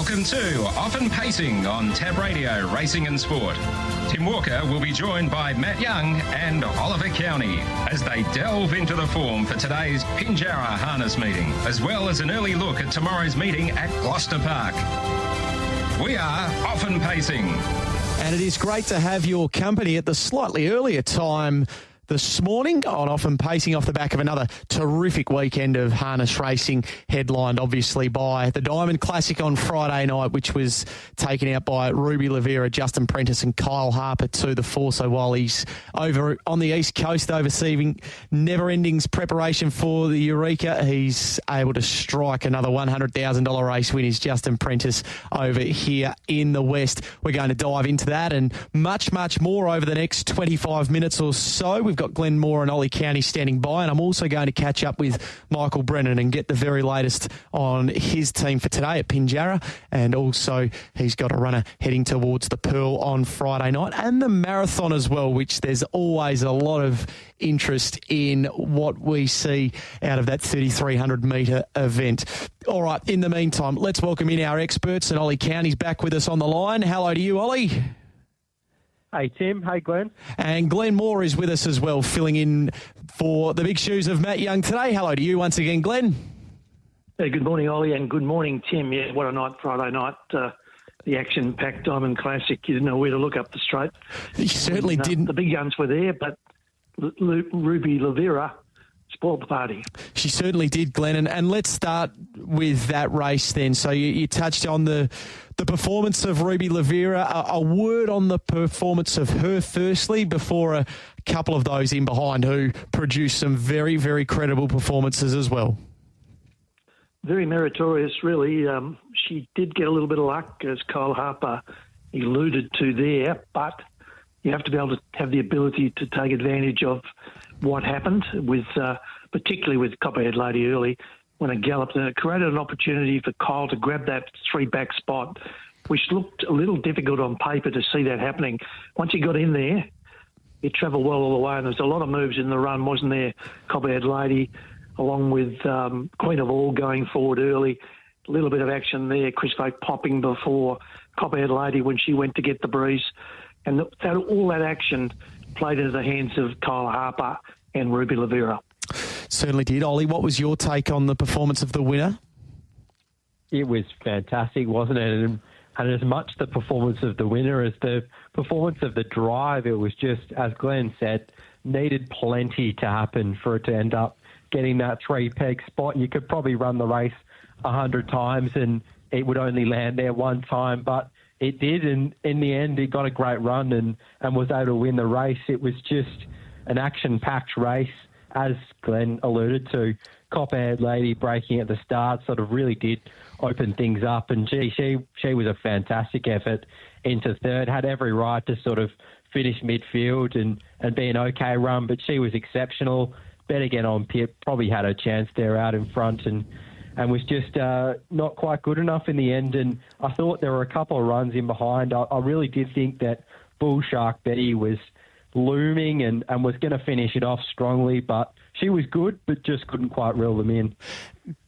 Welcome to Often Pacing on Tab Radio Racing and Sport. Tim Walker will be joined by Matt Young and Oliver Cownie as they delve into the form for today's Pinjarra harness meeting, as well as an early look at tomorrow's meeting at Gloucester Park. We are Often Pacing. And it is great to have your company at the slightly earlier time this morning on Often Pacing off the back of another terrific weekend of harness racing, headlined obviously by the Diamond Classic on Friday night, which was taken out by Ruby Lavera, Justin Prentice and Kyle Harper to the fore. So while he's over on the East Coast overseeing never-endings preparation for the Eureka, he's able to strike another $100,000 race win is Justin Prentice over here in the West. We're going to dive into that and much, much more over the next 25 minutes or so. We've got Glen Moore and Ollie Cownie standing by, and I'm also going to catch up with Michael Brennan and get the very latest on his team for today at Pinjarra, and also he's got a runner heading towards the Pearl on Friday night and the marathon as well, which there's always a lot of interest in what we see out of that 3,300 metre event. All right, in the meantime, let's welcome in our experts, and Ollie Cownie's back with us on the line. Hello to you, Ollie. Hey, Tim. Hey, Glenn. And Glen Moore is with us as well, filling in for the big shoes of Matt Young today. Hello to you once again, Glen. Hey, good morning, Ollie, and good morning, Tim. Yeah, what a night, Friday night. The action-packed Diamond Classic. You didn't know where to look up the straight. You certainly didn't. The big guns were there, but Ruby Lavera spoiled the party. She certainly did, Glen. And let's start with that race then. So you touched on the performance of Ruby Lavera. A word on the performance of her firstly before a couple of those in behind who produced some very, very credible performances as well. Very meritorious, really. She did get a little bit of luck, as Kyle Harper alluded to there, but you have to be able to have the ability to take advantage of what happened, with particularly with Copperhead Lady early when it galloped, and it created an opportunity for Kyle to grab that three-back spot, which looked a little difficult on paper to see that happening. Once he got in there, it travelled well all the way, and there's a lot of moves in the run, wasn't there? Copperhead Lady, along with Queen of All going forward early. A little bit of action there. Chris Vogt popping before Copperhead Lady when she went to get the breeze. And all that action played into the hands of Kyle Harper and Ruby Lavera. Certainly did. Ollie, what was your take on the performance of the winner? It was fantastic, wasn't it? And as much the performance of the winner as the performance of the drive, it was just, as Glenn said, needed plenty to happen for it to end up getting that three-peg spot. You could probably run the race 100 times and it would only land there one time, but it did, and in the end, it got a great run and was able to win the race. It was just an action-packed race, as Glenn alluded to. Copperhead Lady breaking at the start sort of really did open things up, and she was a fantastic effort into third, had every right to sort of finish midfield and be an okay run, but she was exceptional. Better get on pit, probably had a chance there out in front, and was just not quite good enough in the end. And I thought there were a couple of runs in behind. I really did think that Bull Shark Betty was looming and was going to finish it off strongly, but she was good, but just couldn't quite reel them in.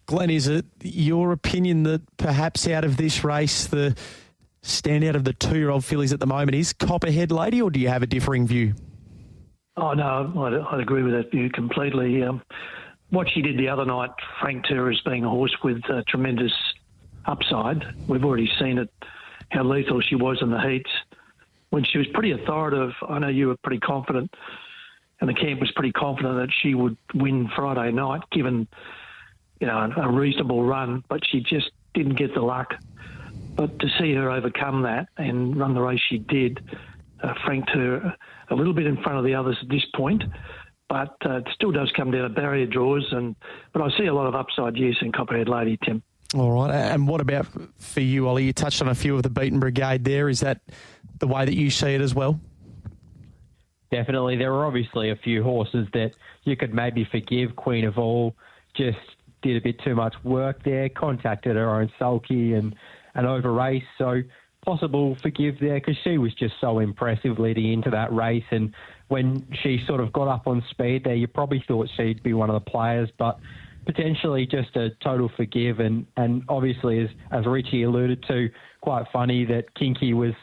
Glenn, is it your opinion that perhaps out of this race, the standout of the 2-year-old fillies at the moment is Copperhead Lady, or do you have a differing view? Oh, no, I'd agree with that view completely. What she did the other night, Frank Turris being a horse with tremendous upside. We've already seen it, how lethal she was in the heats. When she was pretty authoritative, I know you were pretty confident, and the camp was pretty confident that she would win Friday night, given a reasonable run, but she just didn't get the luck. But to see her overcome that and run the race she did, Frank Turris a little bit in front of the others at this point, but it still does come down to barrier draws. But I see a lot of upside, yes, in Copperhead Lady, Tim. All right. And what about for you, Ollie? You touched on a few of the beaten brigade there. Is that the way that you see it as well? Definitely. There were obviously a few horses that you could maybe forgive. Queen of All just did a bit too much work there, contacted her own sulky and over-raced. So possible forgive there because she was just so impressive leading into that race. And when she sort of got up on speed there, you probably thought she'd be one of the players, but potentially just a total forgive. And obviously, as Richie alluded to, quite funny that Kinky was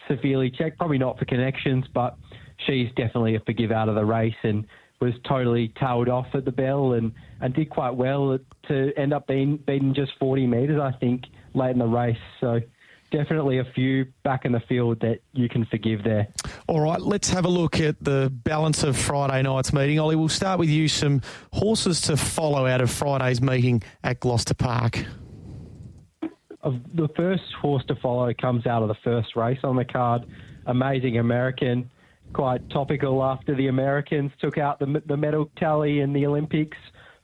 severely checked, probably not for connections, but she's definitely a forgive out of the race and was totally tailed off at the bell and did quite well to end up beating just 40 metres, I think, late in the race. So definitely a few back in the field that you can forgive there. All right, let's have a look at the balance of Friday night's meeting. Ollie, we'll start with you. Some horses to follow out of Friday's meeting at Gloucester Park. The first horse to follow comes out of the first race on the card, Amazing American. Quite topical after the Americans took out the medal tally in the Olympics.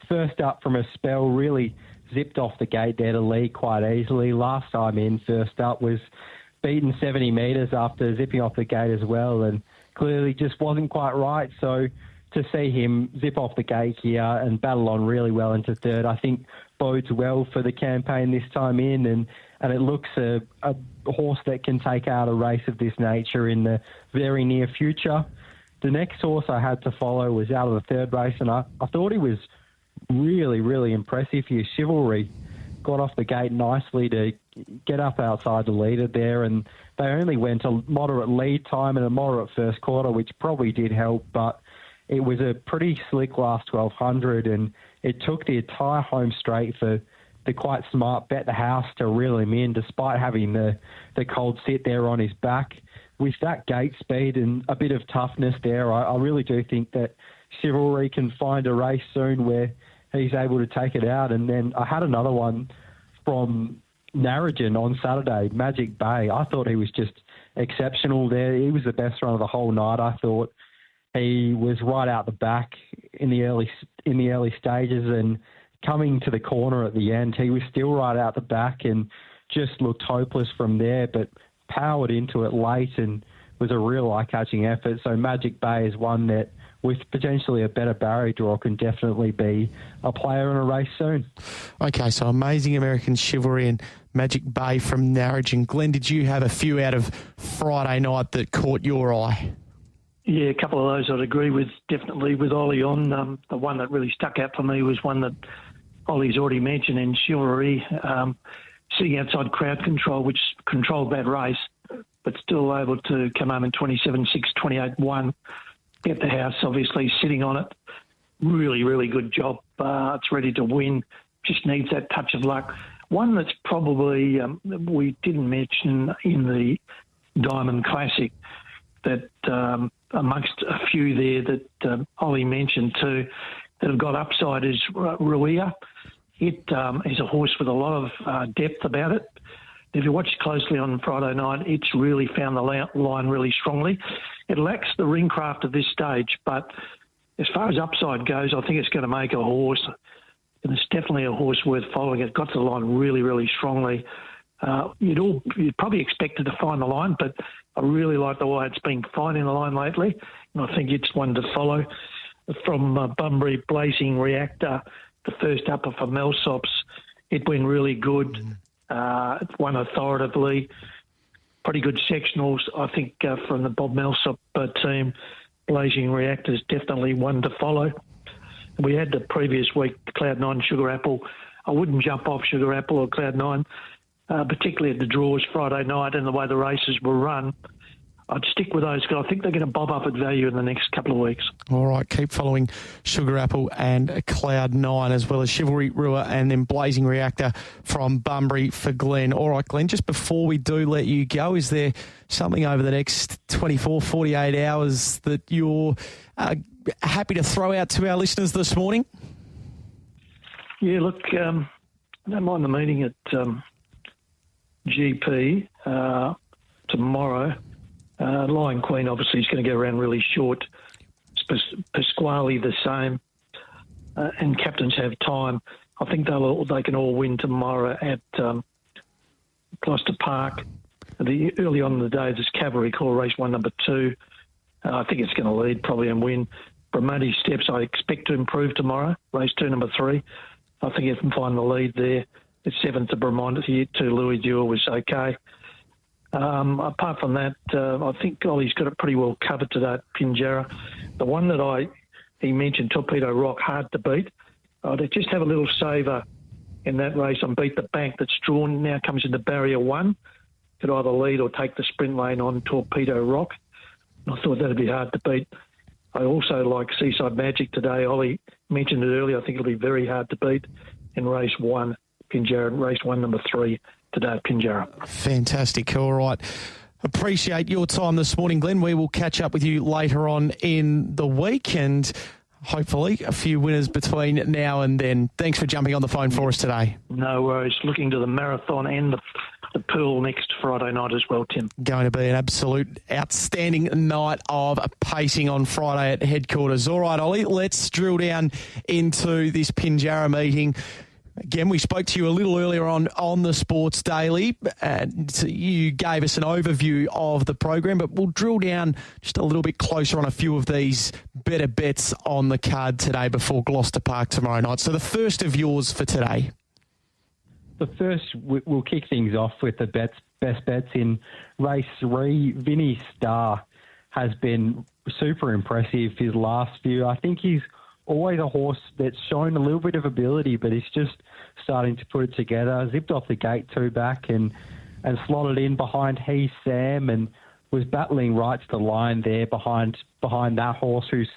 First up from a spell, really zipped off the gate there to lead quite easily. Last time in, first up, was beaten 70 metres after zipping off the gate as well, and clearly just wasn't quite right. So to see him zip off the gate here and battle on really well into third, I think bodes well for the campaign this time in, and it looks a horse that can take out a race of this nature in the very near future. The next horse I had to follow was out of the third race, and I thought he was really, really impressive here. Chivalry got off the gate nicely to get up outside the leader there, and they only went a moderate lead time and a moderate first quarter, which probably did help, but it was a pretty slick last 1200, and it took the entire home straight for the quite smart Bet the House to reel him in, despite having the cold sit there on his back. With that gate speed and a bit of toughness there, I really do think that Chivalry can find a race soon where he's able to take it out. And then I had another one from Narrogin on Saturday, Magic Bay. I thought he was just exceptional there. He was the best run of the whole night, I thought. He was right out the back in the early stages, and coming to the corner at the end, he was still right out the back and just looked hopeless from there, but powered into it late and was a real eye-catching effort. So Magic Bay is one that, with potentially a better barrier draw, can definitely be a player in a race soon. Okay, so Amazing American, Chivalry and Magic Bay from Narrogin. Glenn, did you have a few out of Friday night that caught your eye? Yeah, a couple of those I'd agree with, definitely with Ollie on. The one that really stuck out for me was one that Ollie's already mentioned in Chivalry, sitting outside crowd control, which controlled that race, but still able to come home in 27-6, 28-1. Get the House, obviously, sitting on it. Really, really good job. It's ready to win. Just needs that touch of luck. One that's probably we didn't mention in the Diamond Classic, that amongst a few there that Ollie mentioned too, that have got upside, is Ruia. It is a horse with a lot of depth about it. If you watch closely on Friday night, it's really found the line really strongly. It lacks the ring craft at this stage, but as far as upside goes, I think it's going to make a horse, and it's definitely a horse worth following. It got to the line really, really strongly. You'd probably expect it to find the line, but I really like the way it's been finding the line lately, and I think it's one to follow. From Bunbury, Blazing Reactor, the first upper for Melsops, it went really good. It won authoritatively. Pretty good sectionals, I think, from the Bob Melsop team. Blazing Reactor is definitely one to follow. We had the previous week, Cloud9, Sugar Apple. I wouldn't jump off Sugar Apple or Cloud9, particularly at the draws Friday night and the way the races were run. I'd stick with those because I think they're going to bob up at value in the next couple of weeks. All right, keep following Sugar Apple and Cloud9, as well as Chivalry, Rua, and then Blazing Reactor from Bunbury for Glen. All right, Glenn, just before we do let you go, is there something over the next 24, 48 hours that you're happy to throw out to our listeners this morning? Yeah, look, I don't mind the meeting at GP tomorrow. Lion Queen obviously is going to go around really short. Pasquale the same, and captains have time. I think they can all win tomorrow at Gloucester Park. Early on in the day, this Cavalry Call race 1, number 2. I think it's going to lead probably and win. Bramati Steps I expect to improve tomorrow. Race 2, number 3. I think you can find the lead there. The 7th of Bramante to Louis Dewar was okay. Apart from that, I think Ollie's got it pretty well covered today at Pinjarra. The one that he mentioned, Torpedo Rock, hard to beat. They just have a little saver in that race on Beat the Bank that's drawn, now comes into barrier 1. Could either lead or take the sprint lane on Torpedo Rock. And I thought that'd be hard to beat. I also like Seaside Magic today. Ollie mentioned it earlier. I think it'll be very hard to beat in race 1, Pinjarra, race 1, number 3 today at Pinjarra. Fantastic. All right. Appreciate your time this morning, Glenn. We will catch up with you later on in the week and hopefully a few winners between now and then. Thanks for jumping on the phone for us today. No worries. Looking to the marathon and the pool next Friday night as well, Tim. Going to be an absolute outstanding night of pacing on Friday at headquarters. All right, Ollie, let's drill down into this Pinjarra meeting. Again, we spoke to you a little earlier on the Sports Daily, and you gave us an overview of the program, but we'll drill down just a little bit closer on a few of these better bets on the card today before Gloucester Park tomorrow night. So the first of yours for today. The first, we'll kick things off with the best bets in race 3. Vinny Star has been super impressive his last few. I think he's always a horse that's shown a little bit of ability, but he's just starting to put it together. Zipped off the gate 2 back and slotted in behind He's Sam and was battling right to the line there behind that horse who's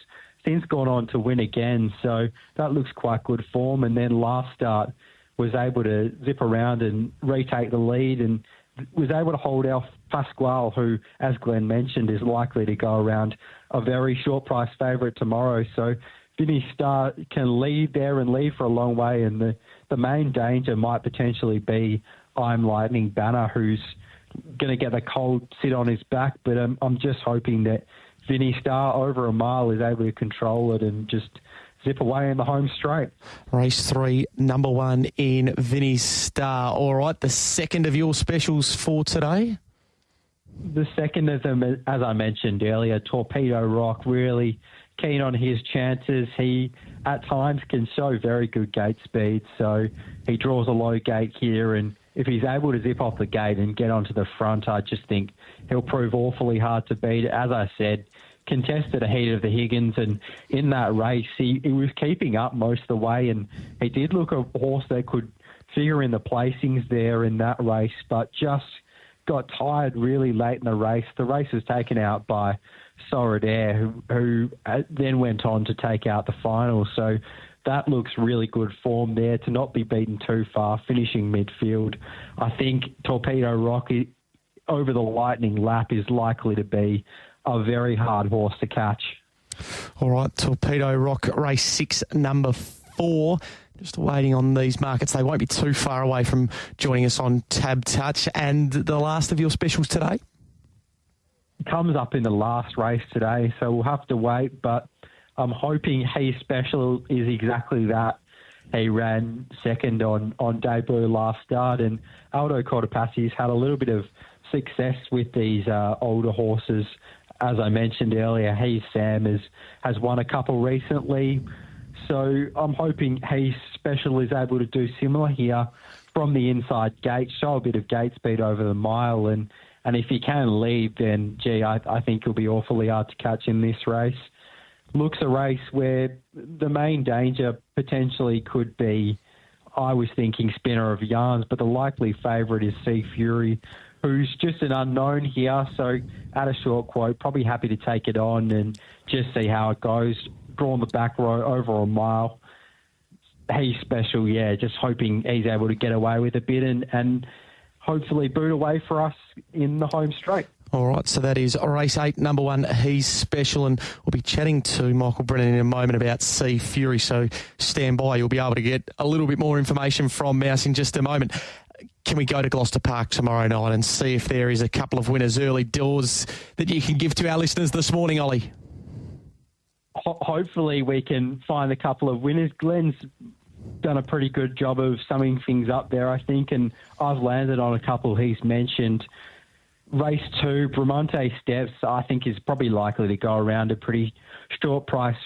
since gone on to win again. So that looks quite good form. And then last start was able to zip around and retake the lead and was able to hold off Pasquale, who, as Glenn mentioned, is likely to go around a very short price favourite tomorrow. So Vinny Star can lead there and lead for a long way, and the main danger might potentially be I'm Lightning Banner, who's going to get the cold sit on his back, but I'm just hoping that Vinny Star over a mile is able to control it and just zip away in the home straight. Race 3, number 1 in Vinny Star. All right, the second of your specials for today? The second of them, as I mentioned earlier, Torpedo Rock, really keen on his chances. He, at times, can show very good gate speed, so he draws a low gate here, and if he's able to zip off the gate and get onto the front, I just think he'll prove awfully hard to beat. As I said, contested a heat of the Higgins, and in that race, he was keeping up most of the way, and he did look a horse that could figure in the placings there in that race, but just got tired really late in the race. The race was taken out by Soradair, who then went on to take out the final. So that looks really good form there to not be beaten too far, finishing midfield. I think Torpedo Rock over the Lightning Lap is likely to be a very hard horse to catch. All right, Torpedo Rock, race 6, number 4. Just waiting on these markets. They won't be too far away from joining us on Tab Touch. And the last of your specials today? It comes up in the last race today, so we'll have to wait. But I'm hoping He's Special is exactly that. He ran second on debut last start, and Aldo Cortopassy's had a little bit of success with these older horses. As I mentioned earlier, He's Sam has won a couple recently. So I'm hoping He's Special is able to do similar here from the inside gate, show a bit of gate speed over the mile, and if he can lead, then, I think it'll be awfully hard to catch in this race. Looks a race where the main danger potentially could be, I was thinking, Spinner of Yarns, but the likely favourite is Sea Fury, who's just an unknown here. So at a short quote, probably happy to take it on and just see how it goes. Drawn the back row over a mile. He's Special, just hoping he's able to get away with a bit and hopefully boot away for us in the home straight. All right, so that is race 8, number 1, He's Special, and we'll be chatting to Michael Brennan in a moment about Sea Fury, so stand by. You'll be able to get a little bit more information from Mouse in just a moment. Can we go to Gloucester Park tomorrow night and see if there is a couple of winners early doors that you can give to our listeners this morning, Ollie? Hopefully we can find a couple of winners. Glen's done a pretty good job of summing things up there, I think, and I've landed on a couple he's mentioned. Race 2, Bramante Steps, I think is probably likely to go around a pretty short price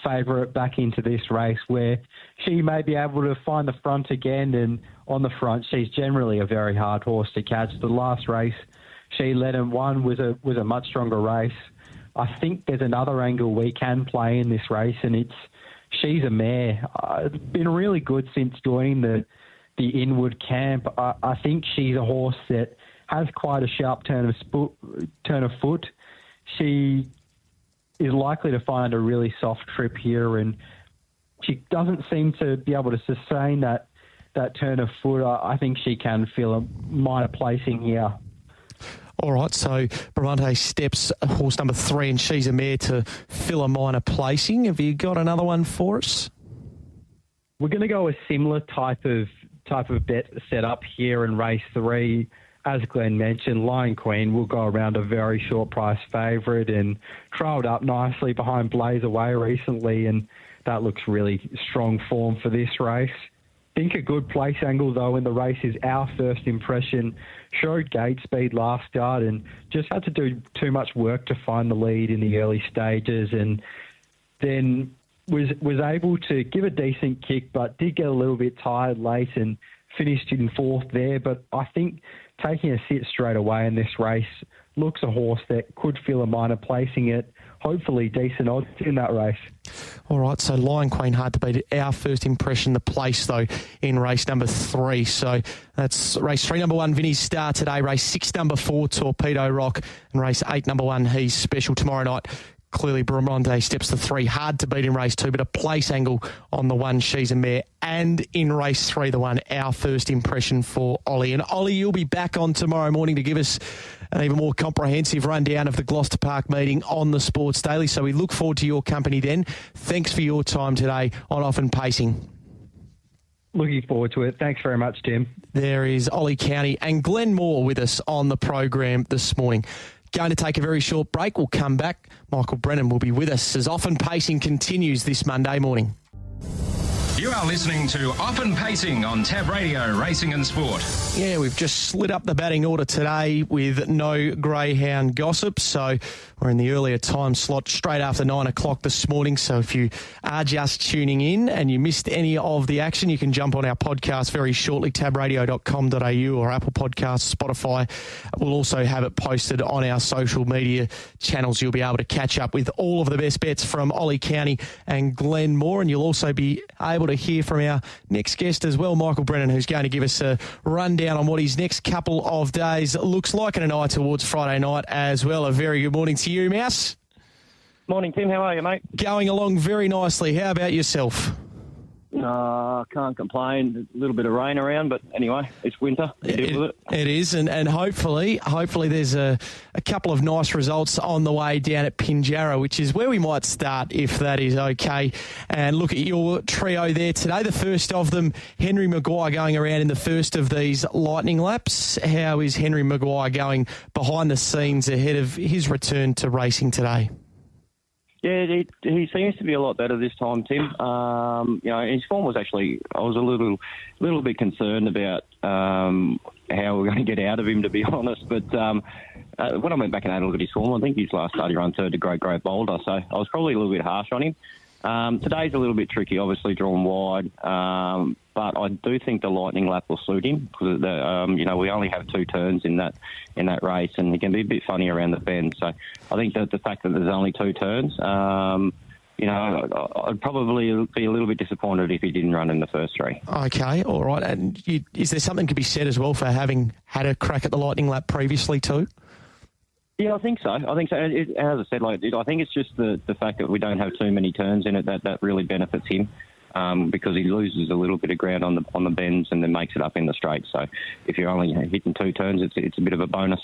favourite back into this race where she may be able to find the front again, and on the front she's generally a very hard horse to catch. The last race she led and won was a much stronger race. I think there's another angle we can play in this race, and it's She's a Mare. Been really good since joining the Inwood camp. I think she's a horse that has quite a sharp turn of foot. She is likely to find a really soft trip here, and she doesn't seem to be able to sustain that turn of foot. I think she can feel a minor placing here. All right, so Bramante Steps, horse number 3, and She's a Mare to fill a minor placing. Have you got another one for us? We're going to go a similar type of bet set up here in race 3. As Glen mentioned, Lion Queen will go around a very short price favourite and trailed up nicely behind Blaze Away recently, and that looks really strong form for this race. Think a good place angle, though, in the race is Our First Impression. Showed gate speed last start and just had to do too much work to find the lead in the early stages, and then was able to give a decent kick, but did get a little bit tired late and finished in 4th there. But I think taking a sit straight away in this race looks a horse that could feel a minor placing it. Hopefully decent odds in that race. All right, so Lion Queen hard to beat. Our First Impression, the place, though, in race number 3. So that's race 3, number 1, Vinny's Star today. Race 6, number 4, Torpedo Rock. And race 8, number 1, He's Special tomorrow night. Clearly, Bramante Steps the 3. Hard to beat in race 2, but a place angle on the 1, She's a Mare. And in race 3, the 1, Our First Impression for Ollie. And Ollie, you'll be back on tomorrow morning to give us an even more comprehensive rundown of the Gloucester Park meeting on the Sports Daily. So we look forward to your company then. Thanks for your time today on Off and Pacing. Looking forward to it. Thanks very much, Tim. There is Ollie Cownie and Glen Moore with us on the program this morning. Going to take a very short break. We'll come back. Michael Brennan will be with us as Off and Pacing continues this Monday morning. You are listening to Off and Pacing on Tab Radio, Racing and Sport. Yeah, we've just slid up the batting order today with no greyhound gossip. So we're in the earlier time slot straight after 9 o'clock this morning. So if you are just tuning in and you missed any of the action, you can jump on our podcast very shortly, tabradio.com.au or Apple Podcasts, Spotify. We'll also have it posted on our social media channels. You'll be able to catch up with all of the best bets from Ollie Cownie and Glen Moore. And you'll also be able to hear from our next guest as well, Michael Brennan, who's going to give us a rundown on what his next couple of days looks like, and an eye towards Friday night as well. A very good morning to you, Mouse. Morning, Tim. How are you, mate? Going along very nicely. How about yourself? Can't complain. A little bit of rain around, but anyway, it's winter. Deal with it. It is, and hopefully there's a couple of nice results on the way down at Pinjarra, which is where we might start, if that is okay. And look at your trio there today. The first of them, Henry Maguire, going around in the first of these lightning laps. How is Henry Maguire going behind the scenes ahead of his return to racing today? Yeah, he seems to be a lot better this time, Tim. His form was actually, I was a little bit concerned about how we're going to get out of him, to be honest. But when I went back and had a look at his form, I think his last start he ran third to Great Boulder, so I was probably a little bit harsh on him. Today's a little bit tricky, obviously drawn wide, but I do think the lightning lap will suit him because we only have 2 turns in that race, and he can be a bit funny around the bend. So I think that the fact that there's only 2 turns, I'd probably be a little bit disappointed if he didn't run in the first 3. Okay, all right. And is there something to be said as well for having had a crack at the lightning lap previously too? Yeah, I think so. As I said, I think it's just the fact that we don't have too many turns in it that really benefits him, because he loses a little bit of ground on the bends and then makes it up in the straight. So if you're only hitting 2 turns, it's a bit of a bonus.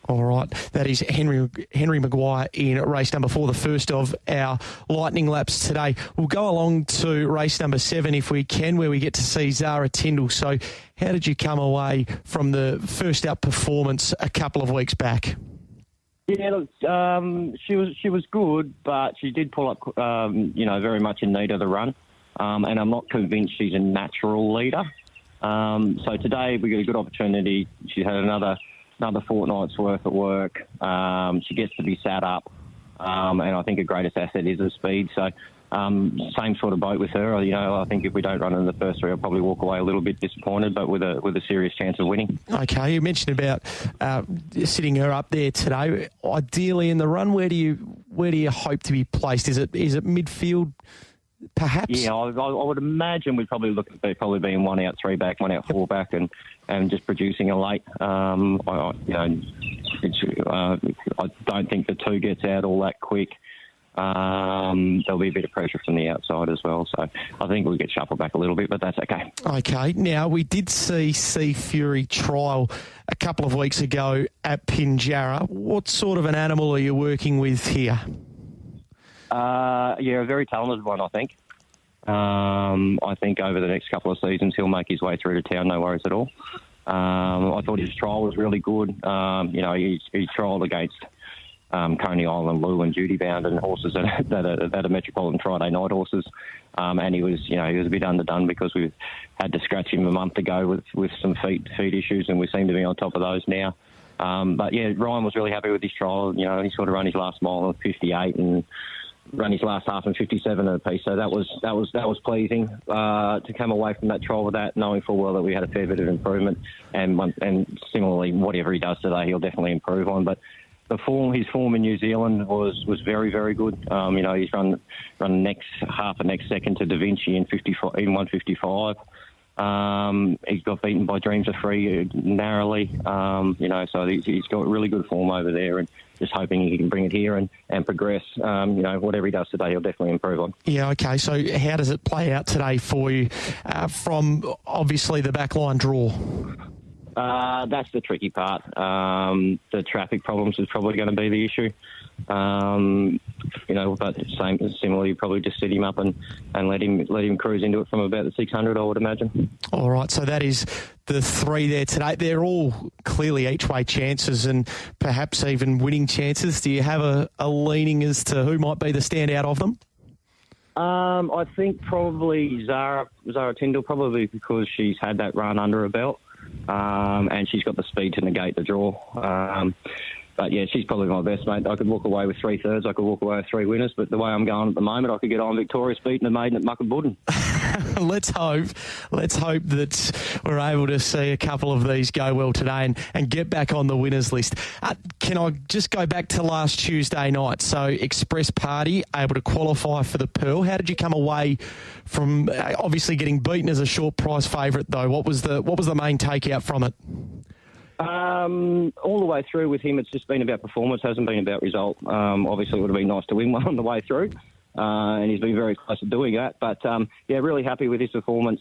All right, that is Henry Maguire in race number 4, the first of our lightning laps today. We'll go along to race number 7 if we can, where we get to see Zara Tyndall. So how did you come away from the first up performance a couple of weeks back? Yeah, look, she was good, but she did pull up, very much in need of the run, and I'm not convinced she's a natural leader. So today we got a good opportunity. She had another fortnight's worth of work. She gets to be sat up, and I think her greatest asset is her speed. So same sort of boat with her. I think if we don't run in the first 3, I'll probably walk away a little bit disappointed, but with a serious chance of winning. Okay, you mentioned about sitting her up there today. Ideally in the run, where do you hope to be placed? Is it midfield perhaps? Yeah, I would imagine we'd probably look at being 1 out 3 back, 1 out 4 back, and just producing a late. I don't think the 2 gets out all that quick. There'll be a bit of pressure from the outside as well, so I think we'll get shuffled back a little bit, but that's okay. Okay, now we did see Sea Fury trial a couple of weeks ago at Pinjarra. What sort of an animal are you working with here? A very talented one, I think. I think over the next couple of seasons he'll make his way through to town, no worries at all. I thought his trial was really good. He trialled against Cownie Island, Lou and Duty Bound and horses that are Metropolitan Friday night horses. And he was a bit underdone because we had to scratch him a month ago with some feet issues, and we seem to be on top of those now. But yeah, Ryan was really happy with his trial. He sort of ran his last mile at 58 and ran his last half in 57 at a piece. So that was pleasing to come away from that trial with that, knowing full well that we had a fair bit of improvement. And similarly, whatever he does today, he'll definitely improve on. But his form in New Zealand was very, very good. He's run half a next second to Da Vinci in 155. He got beaten by Dreams of Free narrowly. So he's got really good form over there, and just hoping he can bring it here and progress. Whatever he does today, he'll definitely improve on. Yeah, okay. So how does it play out today for you from obviously the backline draw? That's the tricky part. The traffic problems is probably going to be the issue. But similarly, probably just set him up and let him cruise into it from about the 600, I would imagine. All right, so that is the 3 there today. They're all clearly each-way chances and perhaps even winning chances. Do you have a leaning as to who might be the standout of them? I think probably Zara Tyndall, probably because she's had that run under her belt. And she's got the speed to negate the draw. But yeah, she's probably my best, mate. I could walk away with 3/3. I could walk away with 3 winners. But the way I'm going at the moment, I could get on victorious, beating a maiden at Muckabuddin. Let's hope that we're able to see a couple of these go well today and get back on the winners list. Can I just go back to last Tuesday night? So Express Party able to qualify for the Pearl. How did you come away from obviously getting beaten as a short price favourite though? What was the main takeout from it? All the way through with him, it's just been about performance, hasn't been about result. Obviously, it would have been nice to win one on the way through, and he's been very close to doing that. But, really happy with his performance.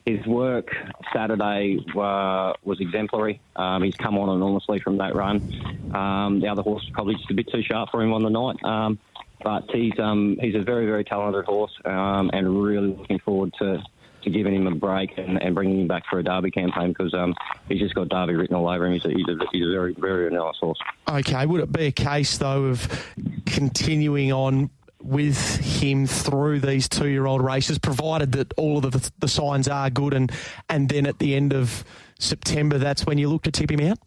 His work Saturday was exemplary. He's come on enormously from that run. The other horse was probably just a bit too sharp for him on the night. But he's a very, very talented horse, and really looking forward to giving him a break and bringing him back for a Derby campaign, because he's just got Derby written all over him. He's a very, very nice horse. Okay, would it be a case, though, of continuing on with him through these 2-year-old races, provided that all of the signs are good, and then at the end of September, that's when you look to tip him out?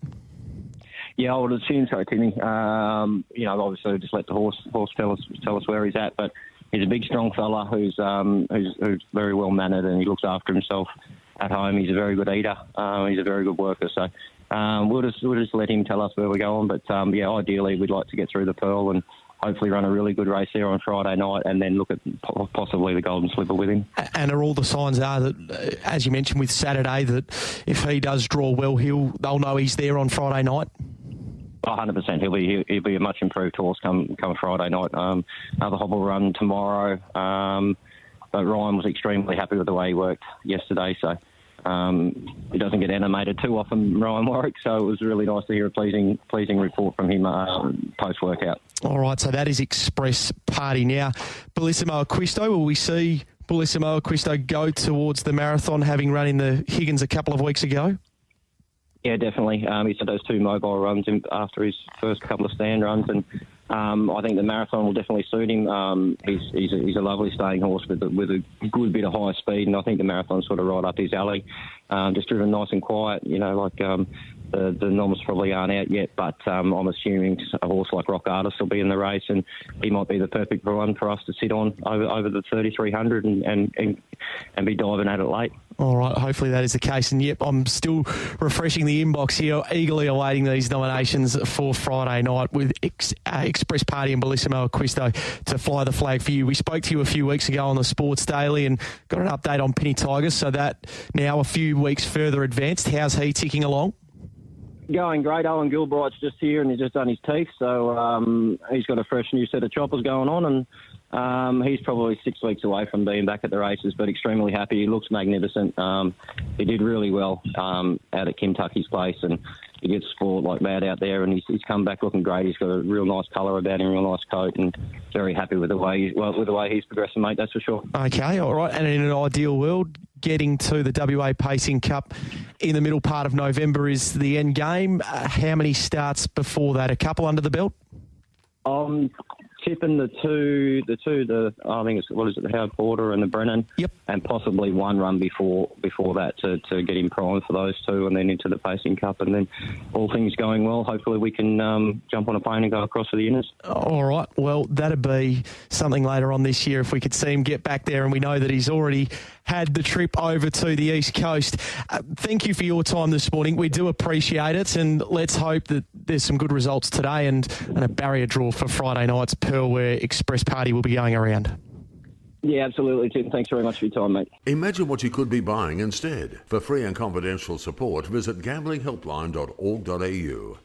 Yeah, I would assume so, Timmy. Obviously just let the horse tell us where he's at, but he's a big, strong fella who's very well mannered, and he looks after himself at home. He's a very good eater. He's a very good worker. So we'll just let him tell us where we're going. But ideally we'd like to get through the Pearl and hopefully run a really good race there on Friday night, and then look at possibly the Golden Slipper with him. And are all the signs are that, as you mentioned with Saturday, that if he does draw well, they'll know he's there on Friday night? 100%. He'll be a much improved horse come Friday night. Another hobble run tomorrow. But Ryan was extremely happy with the way he worked yesterday. So he doesn't get animated too often, Ryan Warwick. So it was really nice to hear a pleasing report from him post workout. All right. So that is Express Party. Now, Bellissimo Acquisto. Will we see Bellissimo Acquisto go towards the marathon, having run in the Higgins a couple of weeks ago? Yeah, definitely. He did those 2 mobile runs after his first couple of stand runs, and I think the marathon will definitely suit him. He's a lovely staying horse with a good bit of high speed, and I think the marathon's sort of right up his alley. Just driven nice and quiet, the noms probably aren't out yet, but I'm assuming a horse like Rock Artist will be in the race, and he might be the perfect one for us to sit on over the 3,300 and be diving at it late. All right, hopefully that is the case. And yep, I'm still refreshing the inbox here, eagerly awaiting these nominations for Friday night with Express Party and Bellissimo Acquisto to fly the flag for you. We spoke to you a few weeks ago on the Sports Daily and got an update on Penny Tigers, so that now a few weeks further advanced. How's he ticking along? Going great. Owen Gilbright's just here and he's just done his teeth, so he's got a fresh new set of choppers going on, and he's probably 6 weeks away from being back at the races, but extremely happy. He looks magnificent. He did really well out at Kim Tucky's place, and he gets sport like mad out there, and he's come back looking great. He's got a real nice colour about him, real nice coat, and very happy with the way he's progressing, mate. That's for sure. Okay, all right. And in an ideal world, getting to the WA Pacing Cup in the middle part of November is the end game. How many starts before that? A couple under the belt? Tipping the I think it's, the Howard Porter and the Brennan. Yep. And possibly one run before that to get him primed for those two, and then into the Pacing Cup, and then all things going well, hopefully we can jump on a plane and go across for the Inners. All right. Well, that'd be something later on this year if we could see him get back there, and we know that he's already had the trip over to the East Coast. Thank you for your time this morning. We do appreciate it, and let's hope that there's some good results today and a barrier draw for Friday night's Pearl, where Express Party will be going around. Yeah, absolutely, Tim. Thanks very much for your time, mate. Imagine what you could be buying instead. For free and confidential support, visit gamblinghelpline.org.au.